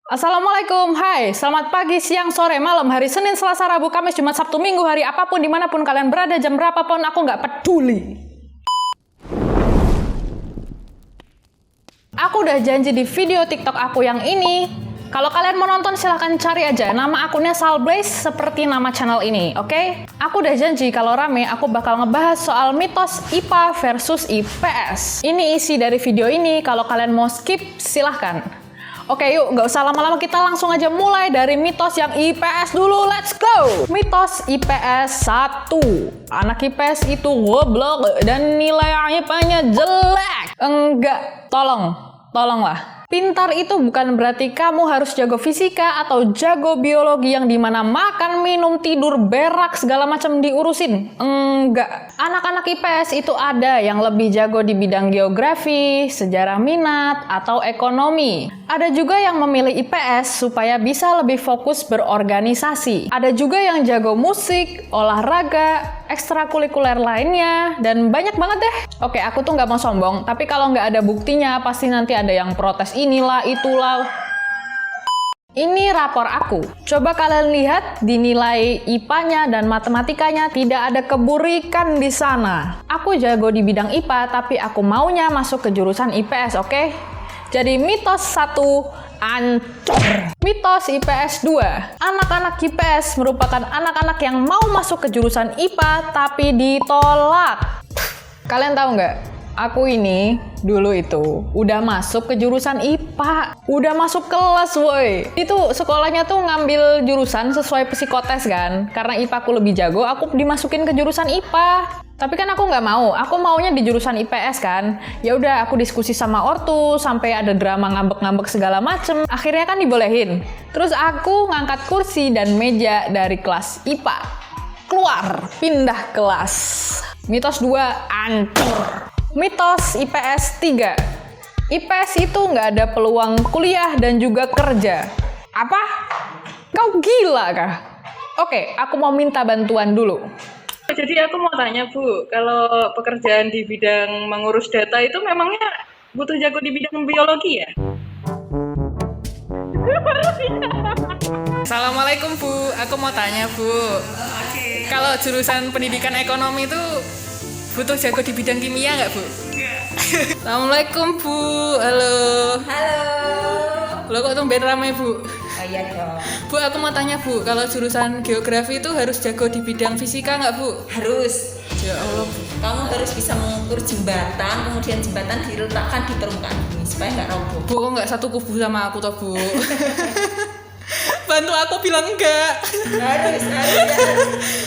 Assalamualaikum, hai, selamat pagi, siang, sore, malam, hari Senin, Selasa, Rabu, Kamis, Jumat, Sabtu, Minggu, hari apapun, dimanapun kalian berada, jam berapapun, aku nggak peduli. Aku udah janji di video TikTok aku yang ini. Kalau kalian mau nonton silahkan cari aja, nama akunnya Salblaze seperti nama channel ini, oke? Aku udah janji kalau rame aku bakal ngebahas soal mitos IPA versus IPS. Ini isi dari video ini, kalau kalian mau skip silahkan. Oke yuk, nggak usah lama-lama, kita langsung aja mulai dari mitos yang IPS dulu, let's go! Mitos IPS 1. Anak IPS itu goblok dan nilai IPA-nya jelek. Enggak, tolonglah. Pintar itu bukan berarti kamu harus jago fisika atau jago biologi yang dimana makan, minum, tidur, berak, segala macam diurusin. Enggak. Anak-anak IPS itu ada yang lebih jago di bidang geografi, sejarah minat, atau ekonomi. Ada juga yang memilih IPS supaya bisa lebih fokus berorganisasi. Ada juga yang jago musik, olahraga, ekstrakurikuler lainnya, dan banyak banget deh. Oke, aku tuh nggak mau sombong, tapi kalau nggak ada buktinya, pasti nanti ada yang protes inilah, itulah. Ini rapor aku. Coba kalian lihat di nilai IPA-nya dan matematikanya tidak ada keburikan di sana. Aku jago di bidang IPA, tapi aku maunya masuk ke jurusan IPS, oke? Jadi mitos 1, ancur. Mitos IPS 2. Anak-anak IPS merupakan anak-anak yang mau masuk ke jurusan IPA tapi ditolak. Kalian tahu nggak? Aku ini dulu itu udah masuk ke jurusan IPA. Udah masuk kelas woi. Itu sekolahnya tuh ngambil jurusan sesuai psikotes kan. Karena IPA aku lebih jago, aku dimasukin ke jurusan IPA. Tapi kan aku nggak mau, aku maunya di jurusan IPS kan. Ya udah, aku diskusi sama ortu sampai ada drama ngambek-ngambek segala macem. Akhirnya kan dibolehin. Terus aku ngangkat kursi dan meja dari kelas IPA. Keluar, pindah kelas. Mitos 2, ancur. Mitos IPS 3. IPS itu nggak ada peluang kuliah dan juga kerja. Apa? Kau gila kah? Oke, aku mau minta bantuan dulu. Jadi aku mau tanya Bu, kalau pekerjaan di bidang mengurus data itu memangnya butuh jago di bidang biologi ya? Assalamualaikum Bu, aku mau tanya Bu. Kalau jurusan pendidikan ekonomi itu butuh jago di bidang kimia nggak Bu? Assalamualaikum Bu, halo. Lo kok tumben ramai Bu? Oh iya dong. Bu, aku mau tanya Bu, kalau jurusan geografi itu harus jago di bidang fisika nggak Bu? Harus. Ya Allah Bu. Kamu harus bisa mengukur jembatan, kemudian jembatan diletakkan di permukaan bumi supaya nggak roboh. Bu, kok nggak satu kubu sama aku toh Bu? Bantu aku bilang enggak. Harus.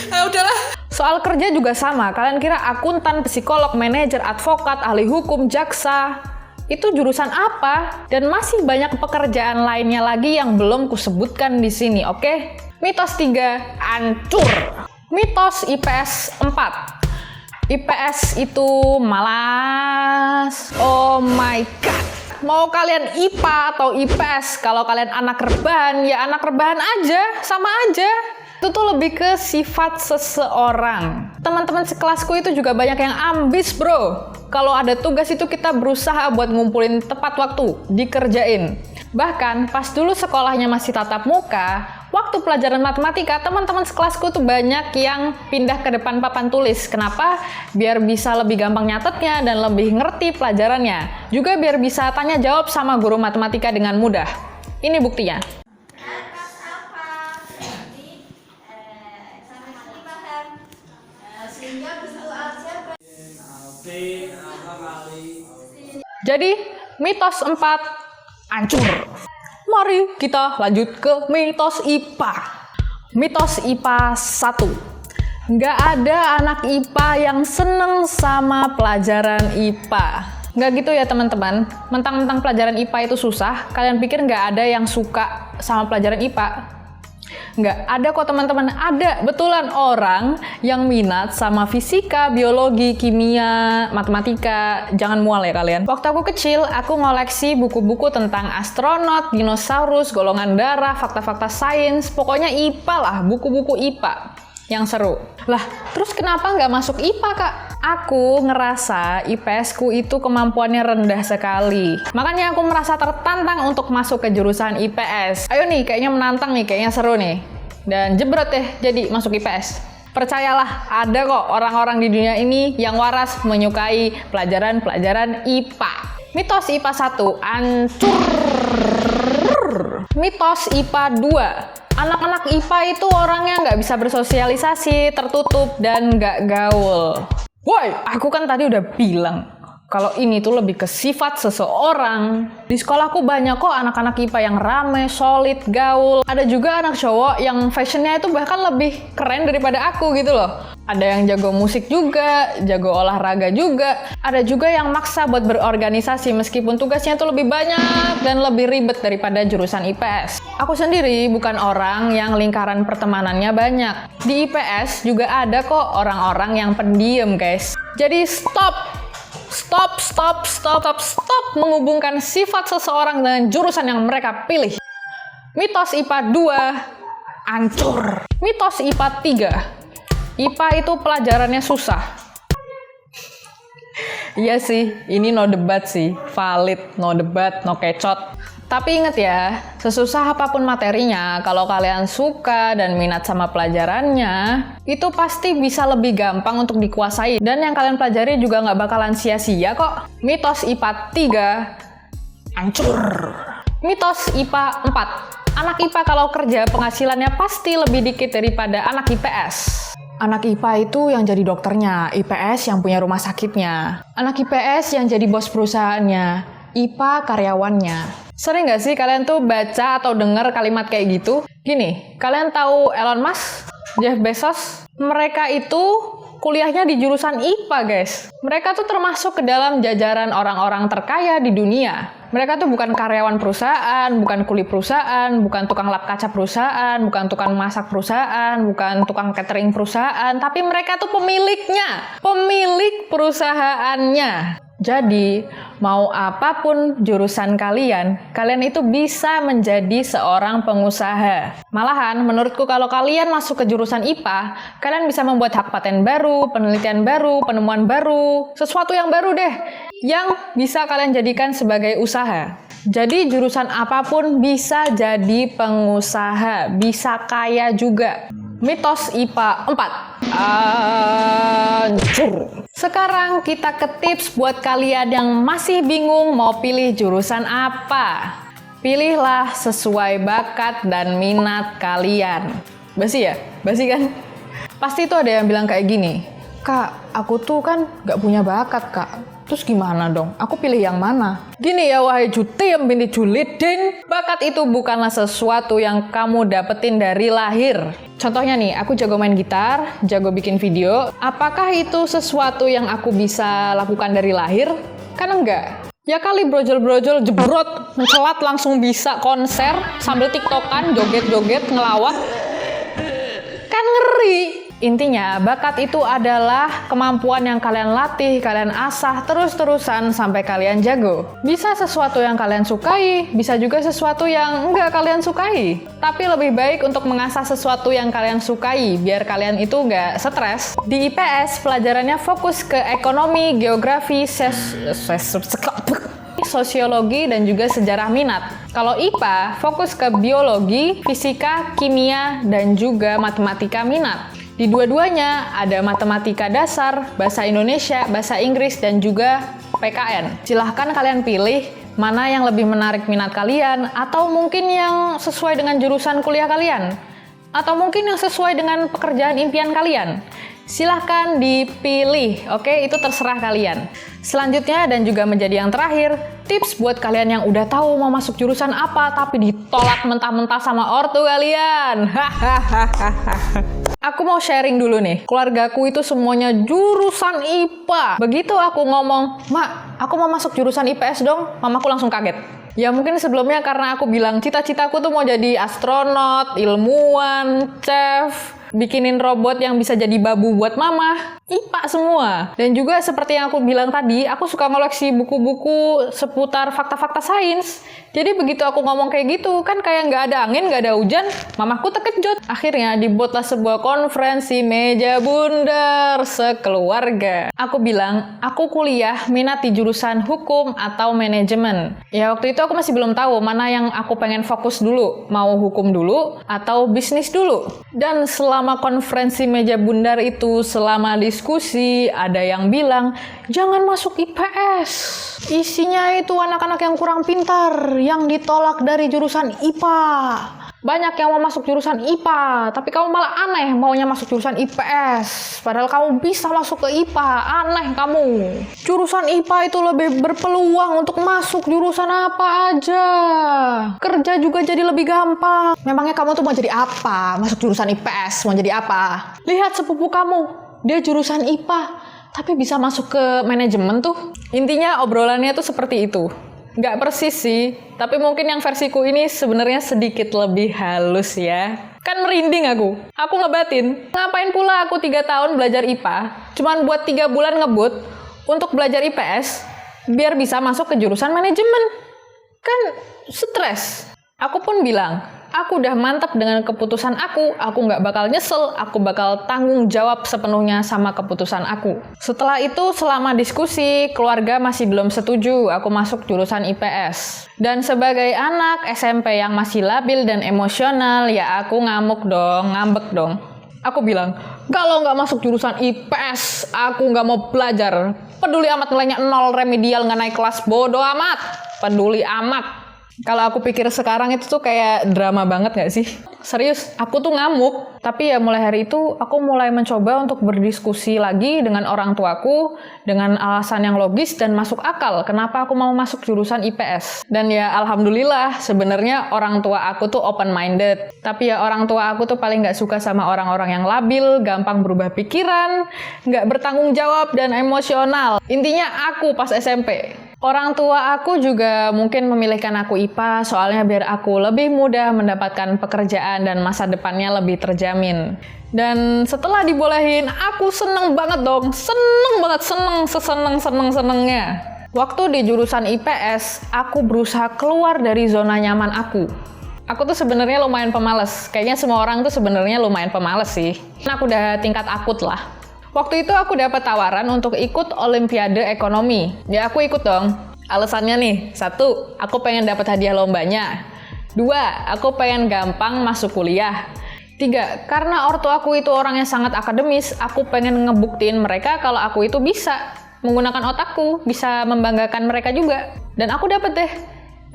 Udahlah. Soal kerja juga sama, kalian kira akuntan, psikolog, manajer, advokat, ahli hukum, jaksa, itu jurusan apa? Dan masih banyak pekerjaan lainnya lagi yang belum kusebutkan di sini, oke? Mitos 3, ancur. Mitos IPS 4. IPS itu malas. Oh my god. Mau kalian IPA atau IPS, kalau kalian anak rebahan, ya anak rebahan aja, sama aja. Itu tuh lebih ke sifat seseorang. Teman-teman sekelasku itu juga banyak yang ambis bro. Kalau ada tugas itu kita berusaha buat ngumpulin tepat waktu, dikerjain. Bahkan pas dulu sekolahnya masih tatap muka, waktu pelajaran matematika, teman-teman sekelasku tuh banyak yang pindah ke depan papan tulis. Kenapa? Biar bisa lebih gampang nyatetnya dan lebih ngerti pelajarannya. Juga biar bisa tanya jawab sama guru matematika dengan mudah. Ini buktinya. Jadi, mitos 4, ancur. Mari kita lanjut ke mitos IPA. Mitos IPA 1. Nggak ada anak IPA yang seneng sama pelajaran IPA. Nggak gitu ya teman-teman. Mentang-mentang pelajaran IPA itu susah, kalian pikir nggak ada yang suka sama pelajaran IPA? Nggak, ada kok teman-teman. Ada, betulan orang yang minat sama fisika, biologi, kimia, matematika. Jangan mual ya kalian. Waktu aku kecil, aku ngoleksi buku-buku tentang astronot, dinosaurus, golongan darah, fakta-fakta sains. Pokoknya IPA lah, buku-buku IPA. yang seru. Lah, terus kenapa nggak masuk IPA, Kak? Aku ngerasa IPS-ku itu kemampuannya rendah sekali. Makanya aku merasa tertantang untuk masuk ke jurusan IPS. Ayo nih, kayaknya menantang nih, kayaknya seru nih. Dan jebrot deh, jadi masuk IPS. Percayalah, ada kok orang-orang di dunia ini yang waras menyukai pelajaran-pelajaran IPA. Mitos IPA 1, hancur. Mitos IPA 2. Anak-anak IPA itu orangnya nggak bisa bersosialisasi, tertutup, dan nggak gaul. Woi, aku kan tadi udah bilang kalau ini tuh lebih ke sifat seseorang. Di sekolahku banyak kok anak-anak IPA yang rame, solid, gaul. Ada juga anak cowok yang fashionnya itu bahkan lebih keren daripada aku gitu loh. Ada yang jago musik juga, jago olahraga juga. Ada juga yang maksa buat berorganisasi meskipun tugasnya itu lebih banyak dan lebih ribet daripada jurusan IPS. Aku sendiri bukan orang yang lingkaran pertemanannya banyak. Di IPS juga ada kok orang-orang yang pendiam, guys. Jadi stop menghubungkan sifat seseorang dengan jurusan yang mereka pilih. Mitos IPA 2, hancur. Mitos IPA 3. IPA itu pelajarannya susah. Iya sih, ini no debat sih. Valid, no debat, no kecot. Tapi inget ya, sesusah apapun materinya, kalau kalian suka dan minat sama pelajarannya, itu pasti bisa lebih gampang untuk dikuasai. Dan yang kalian pelajari juga nggak bakalan sia-sia kok. Mitos IPA 3, hancur. Mitos IPA 4. Anak IPA kalau kerja penghasilannya pasti lebih dikit daripada anak IPS. Anak IPA itu yang jadi dokternya, IPS yang punya rumah sakitnya. Anak IPS yang jadi bos perusahaannya, IPA karyawannya. Sering nggak sih kalian tuh baca atau dengar kalimat kayak gitu? Gini, kalian tahu Elon Musk, Jeff Bezos? Mereka itu kuliahnya di jurusan IPA, guys. Mereka tuh termasuk ke dalam jajaran orang-orang terkaya di dunia. Mereka tuh bukan karyawan perusahaan, bukan kuli perusahaan, bukan tukang lap kaca perusahaan, bukan tukang masak perusahaan, bukan tukang catering perusahaan, tapi mereka tuh pemiliknya, pemilik perusahaannya. Jadi, mau apapun jurusan kalian itu bisa menjadi seorang pengusaha. Malahan, menurutku kalau kalian masuk ke jurusan IPA, kalian bisa membuat hak paten baru, penelitian baru, penemuan baru, sesuatu yang baru deh, yang bisa kalian jadikan sebagai usaha. Jadi, jurusan apapun bisa jadi pengusaha, bisa kaya juga. Mitos IPA 4. Hancur. Sekarang kita ke tips buat kalian yang masih bingung mau pilih jurusan apa. Pilihlah sesuai bakat dan minat kalian. Basi ya? Basi kan? Pasti tuh ada yang bilang kayak gini, Kak, aku tuh kan gak punya bakat, Kak. Terus gimana dong? Aku pilih yang mana? Gini ya, wahai Jutim binti Julidin, bakat itu bukanlah sesuatu yang kamu dapetin dari lahir. Contohnya nih, aku jago main gitar, jago bikin video. Apakah itu sesuatu yang aku bisa lakukan dari lahir? Kan enggak. Ya kali brojol-brojol jebrot, mencelat langsung bisa konser sambil tiktokan, joget-joget, ngelawak. Kan ngeri. Intinya, bakat itu adalah kemampuan yang kalian latih, kalian asah terus-terusan sampai kalian jago. Bisa sesuatu yang kalian sukai, bisa juga sesuatu yang enggak kalian sukai. Tapi lebih baik untuk mengasah sesuatu yang kalian sukai, biar kalian itu enggak stres. Di IPS, pelajarannya fokus ke ekonomi, geografi, sosiologi, dan juga sejarah minat. Kalau IPA, fokus ke biologi, fisika, kimia, dan juga matematika minat. Di dua-duanya ada matematika dasar, bahasa Indonesia, bahasa Inggris, dan juga PKN. Silahkan kalian pilih mana yang lebih menarik minat kalian, atau mungkin yang sesuai dengan jurusan kuliah kalian, atau mungkin yang sesuai dengan pekerjaan impian kalian. Silahkan dipilih, oke? Itu terserah kalian. Selanjutnya dan juga menjadi yang terakhir, tips buat kalian yang udah tahu mau masuk jurusan apa tapi ditolak mentah-mentah sama ortu kalian. Aku mau sharing dulu nih. Keluargaku itu semuanya jurusan IPA. Begitu aku ngomong, Mak, aku mau masuk jurusan IPS dong, mamaku langsung kaget. Ya mungkin sebelumnya karena aku bilang cita-citaku tuh mau jadi astronot, ilmuwan, chef, bikinin robot yang bisa jadi babu buat mama. IPA semua. Dan juga seperti yang aku bilang tadi, aku suka ngoleksi buku-buku seputar fakta-fakta sains. Jadi begitu aku ngomong kayak gitu, kan kayak nggak ada angin, nggak ada hujan, mamaku terkejut. Akhirnya dibuatlah sebuah konferensi meja bundar sekeluarga. Aku bilang, aku kuliah minat di jurusan hukum atau manajemen. Ya waktu itu aku masih belum tahu mana yang aku pengen fokus dulu, mau hukum dulu atau bisnis dulu. Dan selama konferensi meja bundar itu, selama diskusi, ada yang bilang, jangan masuk IPS. Isinya itu anak-anak yang kurang pintar, yang ditolak dari jurusan IPA. Banyak yang mau masuk jurusan IPA, tapi kamu malah aneh maunya masuk jurusan IPS. Padahal kamu bisa masuk ke IPA, aneh kamu. Jurusan IPA itu lebih berpeluang untuk masuk jurusan apa aja. Kerja juga jadi lebih gampang. Memangnya kamu tuh mau jadi apa? Masuk jurusan IPS, mau jadi apa? Lihat sepupu kamu, dia jurusan IPA, tapi bisa masuk ke manajemen tuh. Intinya obrolannya tuh seperti itu. Nggak persis sih, tapi mungkin yang versiku ini sebenarnya sedikit lebih halus ya. Kan merinding aku. Aku ngebatin, ngapain pula aku 3 tahun belajar IPA, cuman buat 3 bulan ngebut untuk belajar IPS, biar bisa masuk ke jurusan manajemen. Kan stres. Aku pun bilang, aku udah mantap dengan keputusan aku nggak bakal nyesel, aku bakal tanggung jawab sepenuhnya sama keputusan aku. Setelah itu, selama diskusi, keluarga masih belum setuju aku masuk jurusan IPS. Dan sebagai anak SMP yang masih labil dan emosional, ya aku ngambek dong. Aku bilang, kalau nggak masuk jurusan IPS, aku nggak mau belajar. Peduli amat nilainya 0, remedial nggak naik kelas, bodoh amat. Peduli amat. Kalau aku pikir sekarang itu tuh kayak drama banget gak sih? Serius, aku tuh ngamuk. Tapi ya mulai hari itu, aku mulai mencoba untuk berdiskusi lagi dengan orang tuaku, dengan alasan yang logis dan masuk akal, kenapa aku mau masuk jurusan IPS. Dan ya alhamdulillah, sebenarnya orang tua aku tuh open-minded. Tapi ya orang tua aku tuh paling gak suka sama orang-orang yang labil, gampang berubah pikiran, gak bertanggung jawab, dan emosional. Intinya aku pas SMP. Orang tua aku juga mungkin memilihkan aku IPA soalnya biar aku lebih mudah mendapatkan pekerjaan dan masa depannya lebih terjamin. Dan setelah dibolehin, aku seneng banget dong. Sesenengnya. Waktu di jurusan IPS, aku berusaha keluar dari zona nyaman aku. Aku tuh sebenarnya lumayan pemalas. Kayaknya semua orang tuh sebenarnya lumayan pemalas sih. Nah, aku udah tingkat akut lah. Waktu itu aku dapat tawaran untuk ikut Olimpiade Ekonomi. Ya aku ikut dong. Alasannya nih, 1, aku pengen dapat hadiah lombanya. 2, aku pengen gampang masuk kuliah. 3, karena ortuaku itu orangnya sangat akademis, aku pengen ngebuktiin mereka kalau aku itu bisa menggunakan otakku, bisa membanggakan mereka juga. Dan aku dapet deh.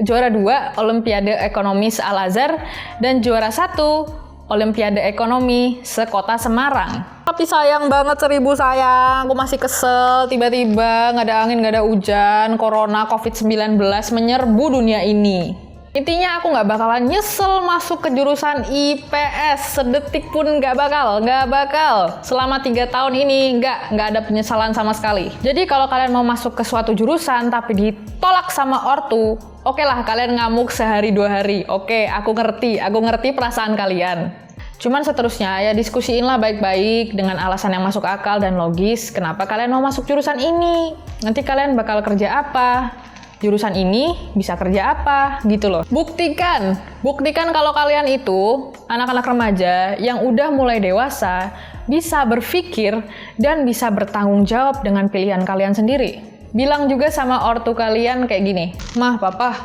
Juara 2, Olimpiade Ekonomi Al-Azhar, dan juara 1, Olimpiade Ekonomi sekota Semarang. Tapi sayang banget 1000 sayang, aku masih kesel, tiba-tiba nggak ada angin, nggak ada hujan, corona, COVID-19 menyerbu dunia ini. Intinya aku nggak bakalan nyesel masuk ke jurusan IPS, sedetik pun nggak bakal. Selama 3 tahun ini nggak ada penyesalan sama sekali. Jadi kalau kalian mau masuk ke suatu jurusan tapi ditolak sama ortu, oke lah kalian ngamuk sehari 2 hari. Oke, aku ngerti perasaan kalian. Cuman seterusnya ya diskusiinlah baik-baik dengan alasan yang masuk akal dan logis. Kenapa kalian mau masuk jurusan ini? Nanti kalian bakal kerja apa? Jurusan ini bisa kerja apa? Gitu loh. Buktikan kalau kalian itu anak-anak remaja yang udah mulai dewasa, bisa berpikir dan bisa bertanggung jawab dengan pilihan kalian sendiri. Bilang juga sama ortu kalian kayak gini, "Mah, Papa,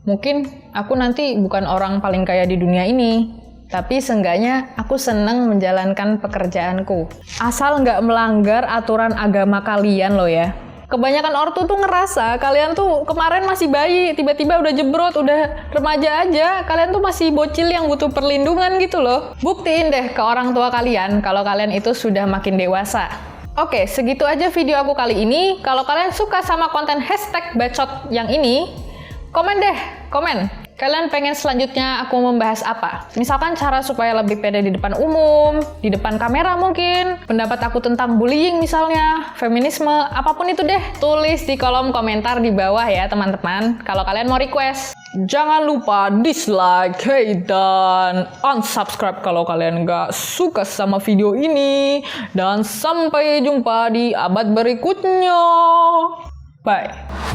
mungkin aku nanti bukan orang paling kaya di dunia ini, tapi seenggaknya aku seneng menjalankan pekerjaanku. Asal nggak melanggar aturan agama kalian loh ya." Kebanyakan ortu tuh ngerasa kalian tuh kemarin masih bayi, tiba-tiba udah jebrot, udah remaja aja, kalian tuh masih bocil yang butuh perlindungan gitu loh. Buktiin deh ke orang tua kalian kalau kalian itu sudah makin dewasa. Oke, segitu aja video aku kali ini. Kalau kalian suka sama konten #bacot yang ini, komen deh, komen. Kalian pengen selanjutnya aku membahas apa? Misalkan cara supaya lebih pede di depan umum, di depan kamera mungkin, pendapat aku tentang bullying misalnya, feminisme, apapun itu deh. Tulis di kolom komentar di bawah ya teman-teman, kalau kalian mau request. Jangan lupa dislike, hate, dan unsubscribe kalau kalian nggak suka sama video ini. Dan sampai jumpa di abad berikutnya. Bye.